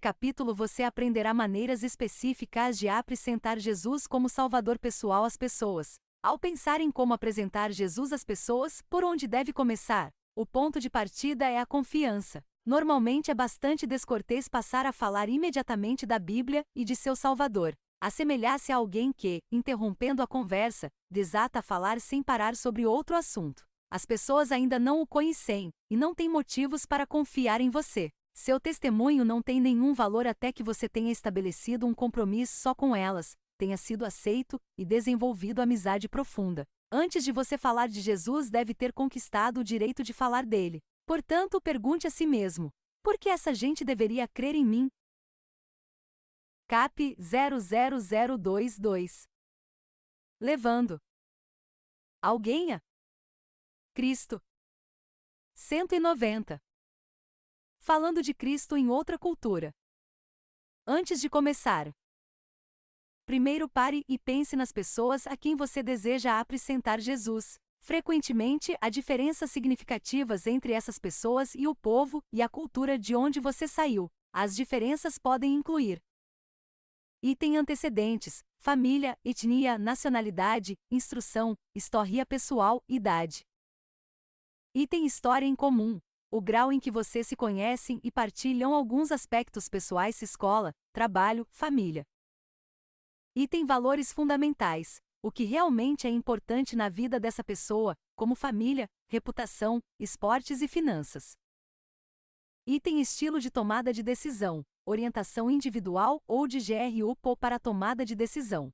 capítulo você aprenderá maneiras específicas de apresentar Jesus como Salvador pessoal às pessoas. Ao pensar em como apresentar Jesus às pessoas, por onde deve começar? O ponto de partida é a confiança. Normalmente é bastante descortês passar a falar imediatamente da Bíblia e de seu Salvador. Assemelhar-se a alguém que, interrompendo a conversa, desata a falar sem parar sobre outro assunto. As pessoas ainda não o conhecem, e não têm motivos para confiar em você. Seu testemunho não tem nenhum valor até que você tenha estabelecido um compromisso só com elas, tenha sido aceito e desenvolvido amizade profunda. Antes de você falar de Jesus, deve ter conquistado o direito de falar dele. Portanto, pergunte a si mesmo: por que essa gente deveria crer em mim? Cap 00022. Levando alguém a Cristo. 190. Falando de Cristo em outra cultura. Antes de começar, primeiro pare e pense nas pessoas a quem você deseja apresentar Jesus. Frequentemente, há diferenças significativas entre essas pessoas e o povo e a cultura de onde você saiu. As diferenças podem incluir item antecedentes, família, etnia, nacionalidade, instrução, história pessoal, idade. Item história em comum, o grau em que vocês se conhecem e partilham alguns aspectos pessoais, escola, trabalho, família. Item valores fundamentais, o que realmente é importante na vida dessa pessoa, como família, reputação, esportes e finanças. Item estilo de tomada de decisão, orientação individual ou de GRU para a tomada de decisão.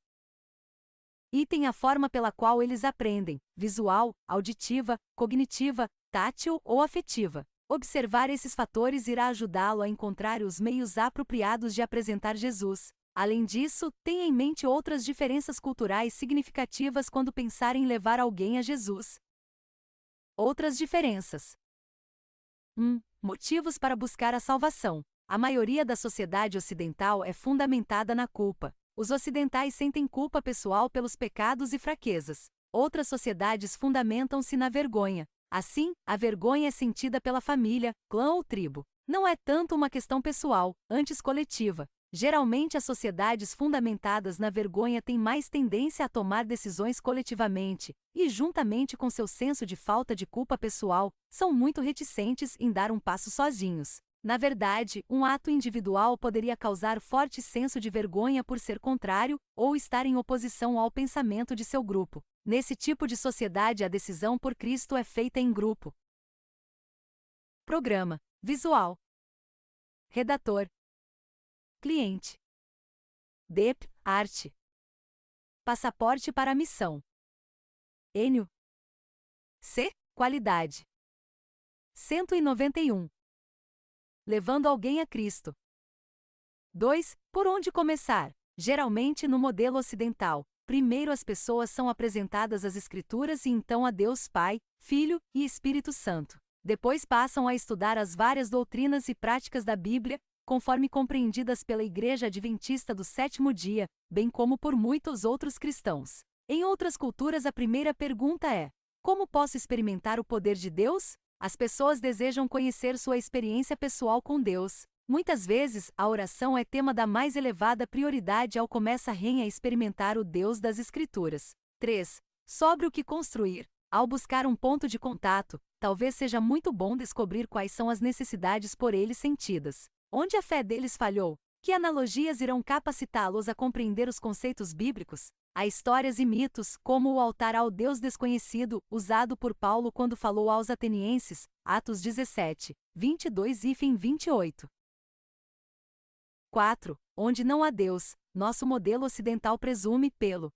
Item a forma pela qual eles aprendem, visual, auditiva, cognitiva, tátil ou afetiva. Observar esses fatores irá ajudá-lo a encontrar os meios apropriados de apresentar Jesus. Além disso, tenha em mente outras diferenças culturais significativas quando pensar em levar alguém a Jesus. Outras diferenças. 1. Motivos para buscar a salvação. A maioria da sociedade ocidental é fundamentada na culpa. Os ocidentais sentem culpa pessoal pelos pecados e fraquezas. Outras sociedades fundamentam-se na vergonha. Assim, a vergonha é sentida pela família, clã ou tribo. Não é tanto uma questão pessoal, antes coletiva. Geralmente as sociedades fundamentadas na vergonha têm mais tendência a tomar decisões coletivamente, e juntamente com seu senso de falta de culpa pessoal, são muito reticentes em dar um passo sozinhos. Na verdade, um ato individual poderia causar forte senso de vergonha por ser contrário ou estar em oposição ao pensamento de seu grupo. Nesse tipo de sociedade, a decisão por Cristo é feita em grupo. Programa visual. Redator. Cliente. DEP, arte. Passaporte para a missão. Enio. C, qualidade. 191. Levando alguém a Cristo. 2. Por onde começar? Geralmente no modelo ocidental, primeiro as pessoas são apresentadas às Escrituras e então a Deus Pai, Filho e Espírito Santo. Depois passam a estudar as várias doutrinas e práticas da Bíblia, conforme compreendidas pela Igreja Adventista do Sétimo Dia, bem como por muitos outros cristãos. Em outras culturas, a primeira pergunta é: como posso experimentar o poder de Deus? As pessoas desejam conhecer sua experiência pessoal com Deus. Muitas vezes, a oração é tema da mais elevada prioridade ao começar a experimentar o Deus das Escrituras. 3. Sobre o que construir. Ao buscar um ponto de contato, talvez seja muito bom descobrir quais são as necessidades por eles sentidas. Onde a fé deles falhou? Que analogias irão capacitá-los a compreender os conceitos bíblicos? Há histórias e mitos, como o altar ao Deus desconhecido, usado por Paulo quando falou aos atenienses, Atos 17, 22 e 28. 4. Onde não há Deus, nosso modelo ocidental presume, pelo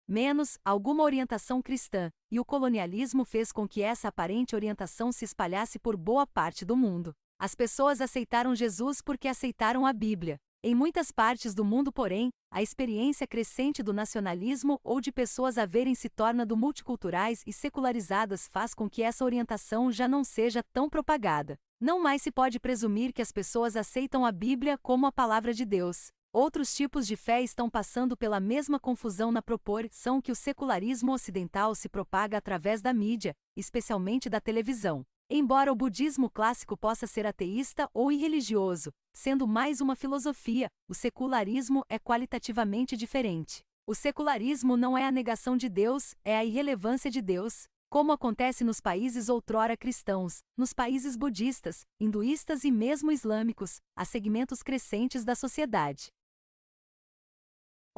menos, alguma orientação cristã, e o colonialismo fez com que essa aparente orientação se espalhasse por boa parte do mundo. As pessoas aceitaram Jesus porque aceitaram a Bíblia. Em muitas partes do mundo, porém, a experiência crescente do nacionalismo ou de pessoas a verem-se tornando multiculturais e secularizadas faz com que essa orientação já não seja tão propagada. Não mais se pode presumir que as pessoas aceitam a Bíblia como a palavra de Deus. Outros tipos de fé estão passando pela mesma confusão na proporção que o secularismo ocidental se propaga através da mídia, especialmente da televisão. Embora o budismo clássico possa ser ateísta ou irreligioso, sendo mais uma filosofia, o secularismo é qualitativamente diferente. O secularismo não é a negação de Deus, é a irrelevância de Deus, como acontece nos países outrora cristãos, nos países budistas, hinduístas e mesmo islâmicos, há segmentos crescentes da sociedade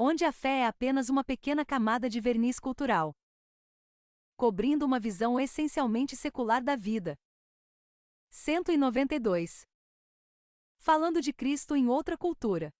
onde a fé é apenas uma pequena camada de verniz cultural, cobrindo uma visão essencialmente secular da vida. 192. Falando de Cristo em outra cultura.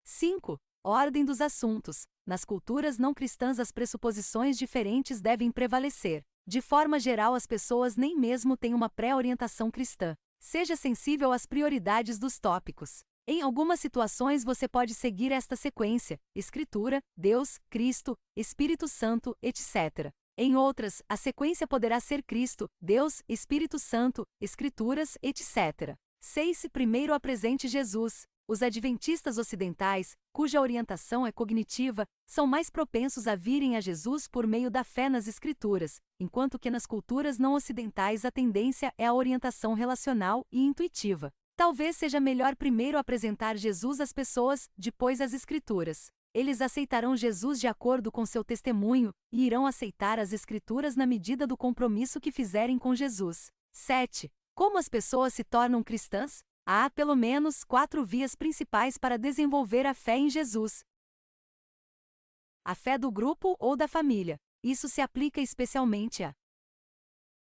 5. Ordem dos assuntos. Nas culturas não cristãs as pressuposições diferentes devem prevalecer. De forma geral as pessoas nem mesmo têm uma pré-orientação cristã. Seja sensível às prioridades dos tópicos. Em algumas situações você pode seguir esta sequência: Escritura, Deus, Cristo, Espírito Santo, etc. Em outras, a sequência poderá ser Cristo, Deus, Espírito Santo, Escrituras, etc. 6. Primeiro apresente Jesus. Os adventistas ocidentais, cuja orientação é cognitiva, são mais propensos a virem a Jesus por meio da fé nas Escrituras, enquanto que nas culturas não ocidentais a tendência é a orientação relacional e intuitiva. Talvez seja melhor primeiro apresentar Jesus às pessoas, depois as Escrituras. Eles aceitarão Jesus de acordo com seu testemunho, e irão aceitar as Escrituras na medida do compromisso que fizerem com Jesus. 7. Como as pessoas se tornam cristãs? Há, pelo menos, 4 vias principais para desenvolver a fé em Jesus. A fé do grupo ou da família. Isso se aplica especialmente a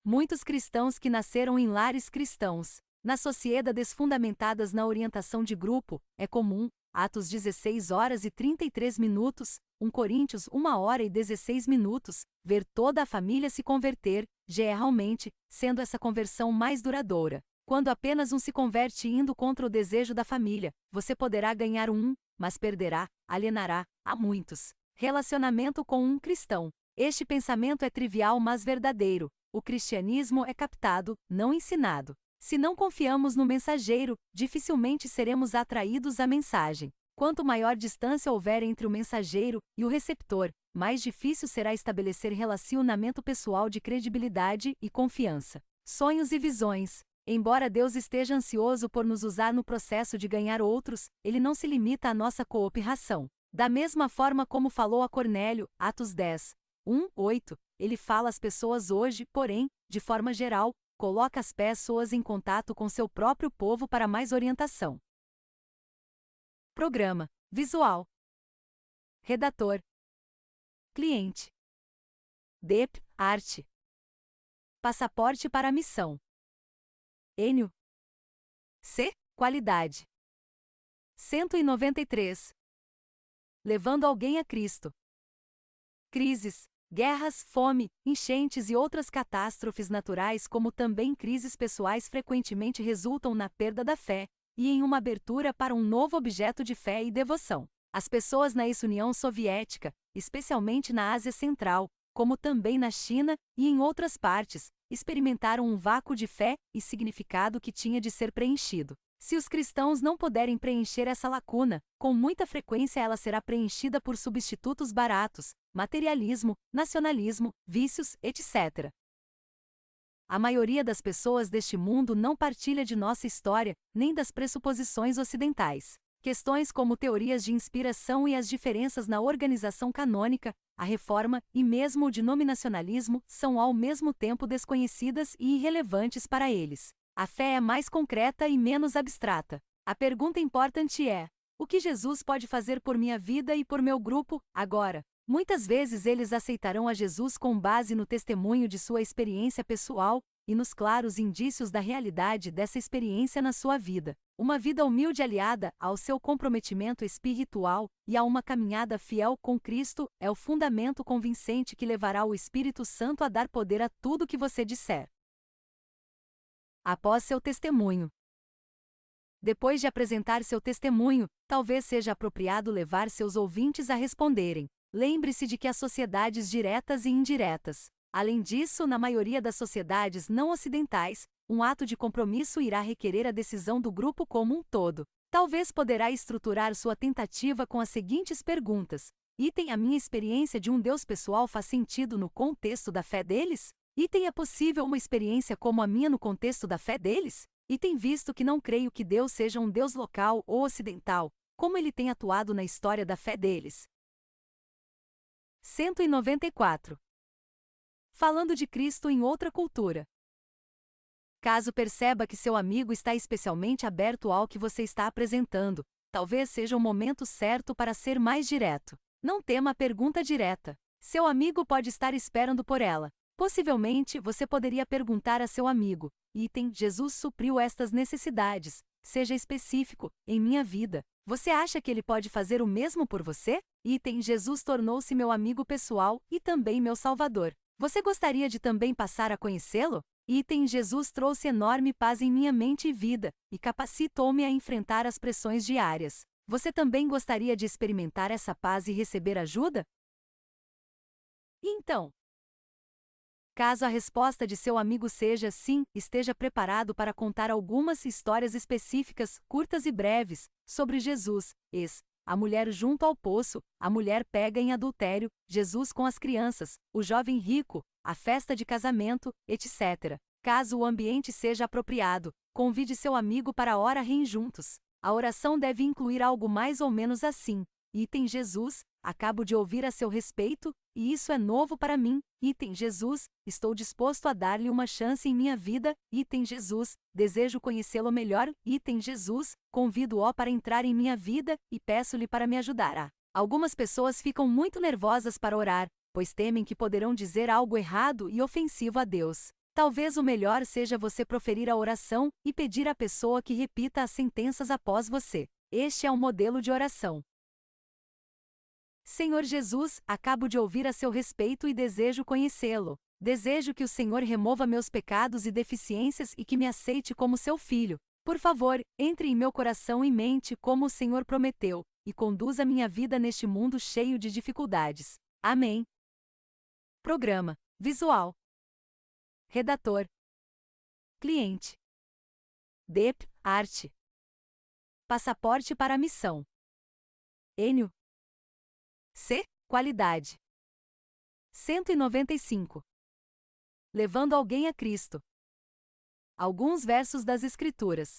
muitos cristãos que nasceram em lares cristãos. Nas sociedades fundamentadas na orientação de grupo, é comum, Atos 16 horas e 33 minutos, 1 Coríntios 1 hora e 16 minutos, ver toda a família se converter, geralmente, sendo essa conversão mais duradoura. Quando apenas um se converte indo contra o desejo da família, você poderá ganhar um, mas perderá, alienará, a muitos. Relacionamento com um cristão. Este pensamento é trivial mas verdadeiro. O cristianismo é captado, não ensinado. Se não confiamos no mensageiro, dificilmente seremos atraídos à mensagem. Quanto maior distância houver entre o mensageiro e o receptor, mais difícil será estabelecer relacionamento pessoal de credibilidade e confiança. Sonhos e visões. Embora Deus esteja ansioso por nos usar no processo de ganhar outros, Ele não se limita à nossa cooperação. Da mesma forma como falou a Cornélio, Atos 10, 1-8, Ele fala às pessoas hoje, porém, de forma geral, coloca as pessoas em contato com seu próprio povo para mais orientação. Programa visual. Redator. Cliente. DEP, arte. Passaporte para a missão. Enio. C, qualidade. 193. Levando alguém a Cristo. Crises, guerras, fome, enchentes e outras catástrofes naturais, como também crises pessoais, frequentemente resultam na perda da fé e em uma abertura para um novo objeto de fé e devoção. As pessoas na ex-União Soviética, especialmente na Ásia Central, como também na China e em outras partes, experimentaram um vácuo de fé e significado que tinha de ser preenchido. Se os cristãos não puderem preencher essa lacuna, com muita frequência ela será preenchida por substitutos baratos, materialismo, nacionalismo, vícios, etc. A maioria das pessoas deste mundo não partilha de nossa história, nem das pressuposições ocidentais. Questões como teorias de inspiração e as diferenças na organização canônica, a reforma e mesmo o denominacionalismo são ao mesmo tempo desconhecidas e irrelevantes para eles. A fé é mais concreta e menos abstrata. A pergunta importante é: o que Jesus pode fazer por minha vida e por meu grupo, agora? Muitas vezes eles aceitarão a Jesus com base no testemunho de sua experiência pessoal e nos claros indícios da realidade dessa experiência na sua vida. Uma vida humilde aliada ao seu comprometimento espiritual e a uma caminhada fiel com Cristo é o fundamento convincente que levará o Espírito Santo a dar poder a tudo que você disser. Após seu testemunho. Depois de apresentar seu testemunho, talvez seja apropriado levar seus ouvintes a responderem. Lembre-se de que há sociedades diretas e indiretas. Além disso, na maioria das sociedades não ocidentais, um ato de compromisso irá requerer a decisão do grupo como um todo. Talvez poderá estruturar sua tentativa com as seguintes perguntas: a minha experiência de um Deus pessoal faz sentido no contexto da fé deles? Item é possível uma experiência como a minha no contexto da fé deles? Item visto que não creio que Deus seja um Deus local ou ocidental, como ele tem atuado na história da fé deles. 194. Falando de Cristo em outra cultura. Caso perceba que seu amigo está especialmente aberto ao que você está apresentando, talvez seja o momento certo para ser mais direto. Não tema a pergunta direta. Seu amigo pode estar esperando por ela. Possivelmente, você poderia perguntar a seu amigo: item, Jesus supriu estas necessidades. Seja específico, em minha vida. Você acha que ele pode fazer o mesmo por você? Item, Jesus tornou-se meu amigo pessoal e também meu Salvador. Você gostaria de também passar a conhecê-lo? Item, Jesus trouxe enorme paz em minha mente e vida, e capacitou-me a enfrentar as pressões diárias. Você também gostaria de experimentar essa paz e receber ajuda? Então, caso a resposta de seu amigo seja sim, esteja preparado para contar algumas histórias específicas, curtas e breves, sobre Jesus, a mulher junto ao poço, a mulher pega em adultério, Jesus com as crianças, o jovem rico, a festa de casamento, etc. Caso o ambiente seja apropriado, convide seu amigo para orarem juntos. A oração deve incluir algo mais ou menos assim: item Jesus, acabo de ouvir a seu respeito, e isso é novo para mim. Item Jesus, estou disposto a dar-lhe uma chance em minha vida. Item Jesus, desejo conhecê-lo melhor. Item Jesus, convido-o para entrar em minha vida e peço-lhe para me ajudar. Algumas pessoas ficam muito nervosas para orar, pois temem que poderão dizer algo errado e ofensivo a Deus. Talvez o melhor seja você proferir a oração e pedir à pessoa que repita as sentenças após você. Este é um modelo de oração. Senhor Jesus, acabo de ouvir a seu respeito e desejo conhecê-lo. Desejo que o Senhor remova meus pecados e deficiências e que me aceite como seu filho. Por favor, entre em meu coração e mente como o Senhor prometeu, e conduza minha vida neste mundo cheio de dificuldades. Amém. Programa visual. Redator. Cliente. DEP, arte. Passaporte para a missão. Enio. C, qualidade. 195. Levando alguém a Cristo. Alguns versos das Escrituras.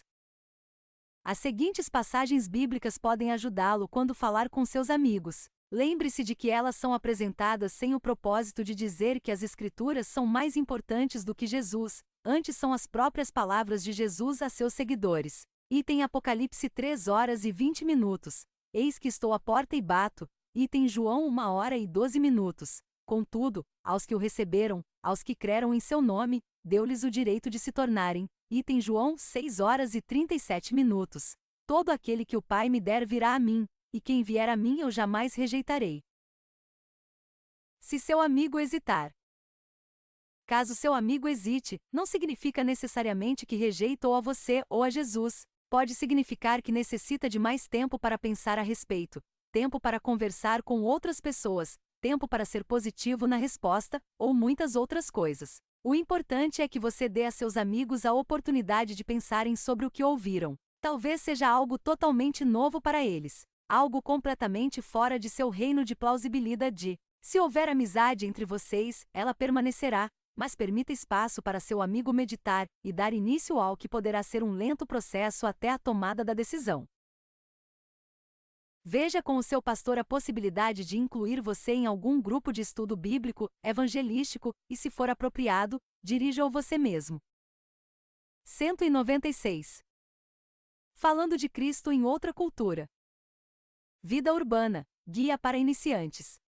As seguintes passagens bíblicas podem ajudá-lo quando falar com seus amigos. Lembre-se de que elas são apresentadas sem o propósito de dizer que as Escrituras são mais importantes do que Jesus, antes são as próprias palavras de Jesus a seus seguidores. Item Apocalipse 3h20. Eis que estou à porta e bato. Item João 1h12. Contudo, aos que o receberam, aos que creram em seu nome, deu-lhes o direito de se tornarem. Item João 6h37. Todo aquele que o Pai me der virá a mim, e quem vier a mim eu jamais rejeitarei. Se seu amigo hesitar. Caso seu amigo hesite, não significa necessariamente que rejeitou a você ou a Jesus. Pode significar que necessita de mais tempo para pensar a respeito, tempo para conversar com outras pessoas, tempo para ser positivo na resposta, ou muitas outras coisas. O importante é que você dê a seus amigos a oportunidade de pensarem sobre o que ouviram. Talvez seja algo totalmente novo para eles, algo completamente fora de seu reino de plausibilidade. Se houver amizade entre vocês, ela permanecerá, mas permita espaço para seu amigo meditar e dar início ao que poderá ser um lento processo até a tomada da decisão. Veja com o seu pastor a possibilidade de incluir você em algum grupo de estudo bíblico, evangelístico, e se for apropriado, dirija-o você mesmo. 196. Falando de Cristo em outra cultura. Vida urbana, guia para iniciantes.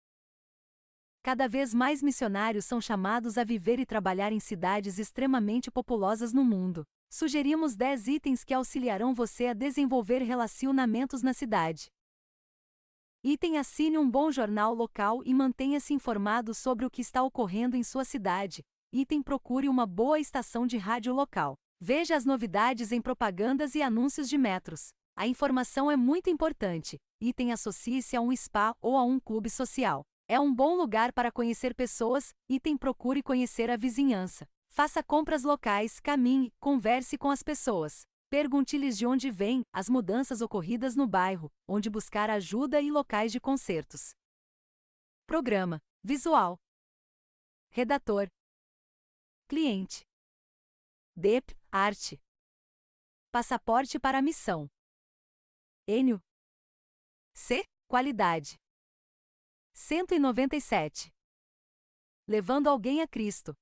Cada vez mais missionários são chamados a viver e trabalhar em cidades extremamente populosas no mundo. Sugerimos 10 itens que auxiliarão você a desenvolver relacionamentos na cidade. Item Assine um bom jornal local e mantenha-se informado sobre o que está ocorrendo em sua cidade. Item Procure uma boa estação de rádio local. Veja as novidades em propagandas e anúncios de metros. A informação é muito importante. Item Associe-se a um spa ou a um clube social. É um bom lugar para conhecer pessoas. Item Procure conhecer a vizinhança. Faça compras locais, caminhe, converse com as pessoas. Pergunte-lhes de onde vêm as mudanças ocorridas no bairro, onde buscar ajuda e locais de concertos. Programa visual. Redator. Cliente. DEP, arte. Passaporte para a missão. Enio. C, qualidade. 197. Levando alguém a Cristo.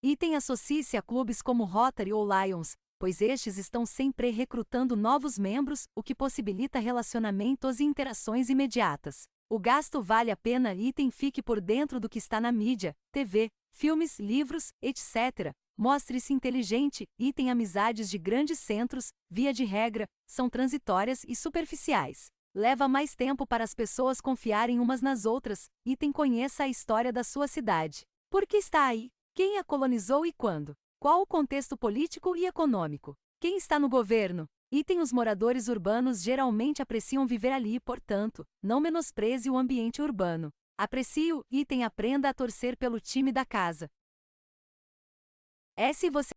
Item: associe-se a clubes como Rotary ou Lions, pois estes estão sempre recrutando novos membros, o que possibilita relacionamentos e interações imediatas. O gasto vale a pena. Item: fique por dentro do que está na mídia, TV, filmes, livros, etc. Mostre-se inteligente. Item: amizades de grandes centros, via de regra, são transitórias e superficiais. Leva mais tempo para as pessoas confiarem umas nas outras. Item: conheça a história da sua cidade. Por que está aí? Quem a colonizou e quando? Qual o contexto político e econômico? Quem está no governo? Item: os moradores urbanos geralmente apreciam viver ali, portanto, não menospreze o ambiente urbano. Aprecie-o. Item: aprenda a torcer pelo time da casa. Se você